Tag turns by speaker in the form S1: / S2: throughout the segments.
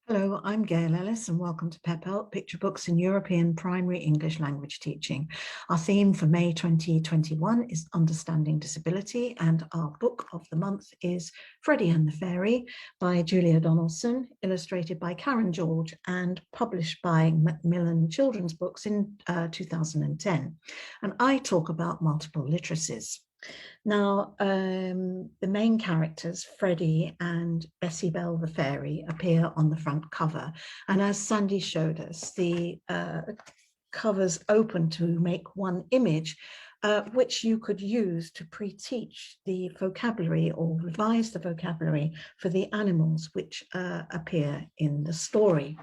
S1: Hello, I'm Gail Ellis and welcome to PEPELT, Picture Books in European Primary English Language Teaching. Our theme for May 2021 is Understanding Disability, and our book of the month is Freddie and the Fairy by Julia Donaldson, illustrated by Karen George and published by Macmillan Children's Books in 2010. And I talk about multiple literacies. Now, the main characters, Freddie and Bessie-Belle the fairy, appear on the front cover. And as Sandy showed us, the covers open to make one image, which you could use to pre-teach the vocabulary or revise the vocabulary for the animals which appear in the story.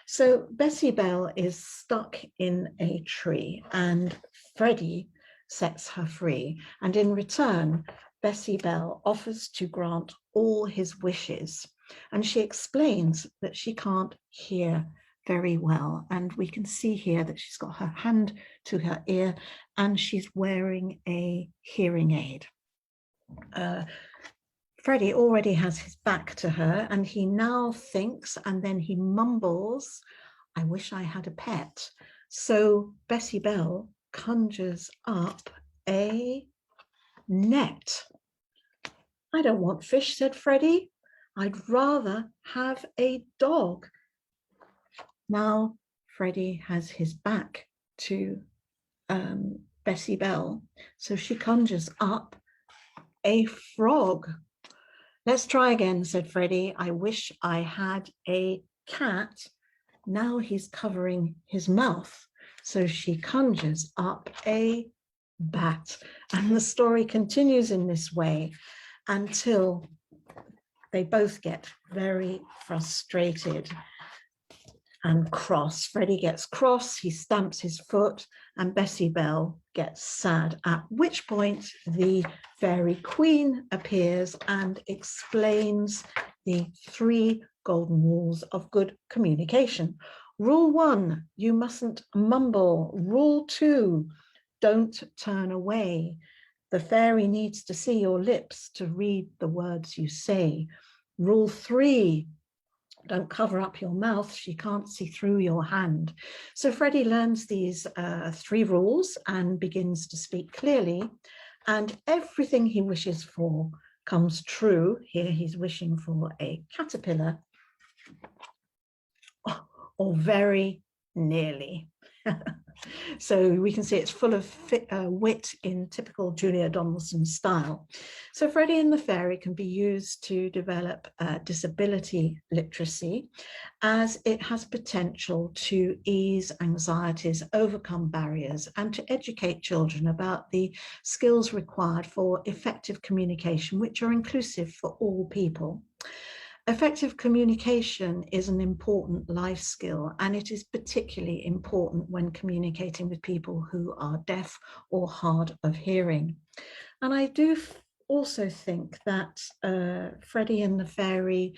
S1: So Bessie-Belle is stuck in a tree and Freddie sets her free, and in return Bessie-Belle offers to grant all his wishes, and she explains that she can't hear very well, and we can see here that she's got her hand to her ear and she's wearing a hearing aid. Freddie already has his back to her and he now thinks, and then he mumbles, "I wish I had a pet." So Bessie-Belle conjures up a net. "I don't want fish," said Freddie. "I'd rather have a dog." Now Freddie has his back to Bessie-Belle, so she conjures up a frog. "Let's try again," said Freddie. "I wish I had a cat." Now he's covering his mouth, so she conjures up a bat, and the story continues in this way until they both get very frustrated and cross. Freddie gets cross, he stamps his foot, and Bessie-Belle gets sad, at which point the fairy queen appears and explains the 3 golden rules of good communication. Rule 1, you mustn't mumble. Rule 2, don't turn away. The fairy needs to see your lips to read the words you say. Rule 3, don't cover up your mouth. She can't see through your hand. So Freddie learns these 3 rules and begins to speak clearly, and everything he wishes for comes true. Here he's wishing for a caterpillar, or very nearly. So we can see it's full of wit in typical Julia Donaldson style. So Freddie and the Fairy can be used to develop disability literacy, as it has potential to ease anxieties, overcome barriers, and to educate children about the skills required for effective communication, which are inclusive for all people. Effective communication is an important life skill, and it is particularly important when communicating with people who are deaf or hard of hearing. And I do also think that Freddie and the Fairy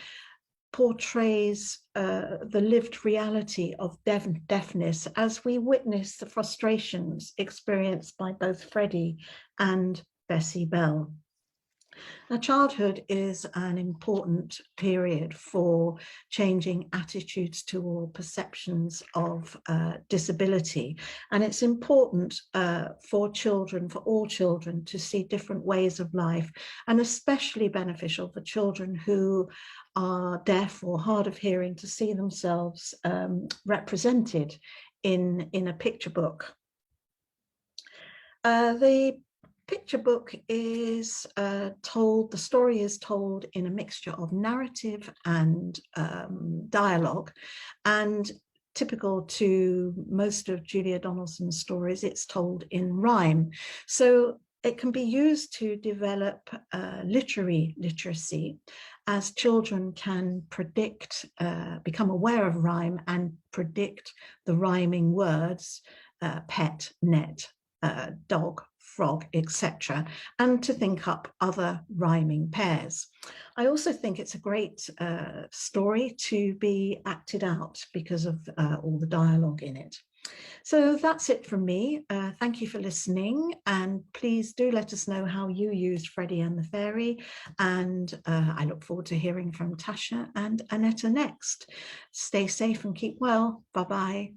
S1: portrays the lived reality of deafness, as we witness the frustrations experienced by both Freddie and Bessie-Belle. Now, childhood is an important period for changing attitudes to or perceptions of disability. And it's important for children, for all children, to see different ways of life, and especially beneficial for children who are deaf or hard of hearing to see themselves represented in a picture book. The picture book is the story is told in a mixture of narrative and dialogue, and typical to most of Julia Donaldson's stories, it's told in rhyme. So it can be used to develop literary literacy, as children can predict, become aware of rhyme and predict the rhyming words, pet, net, dog, frog, etc., and to think up other rhyming pairs. I also think it's a great story to be acted out because of all the dialogue in it. So that's it from me. Thank you for listening, and please do let us know how you used Freddie and the Fairy, and I look forward to hearing from Tasha and Annetta next. Stay safe and keep well. Bye-bye.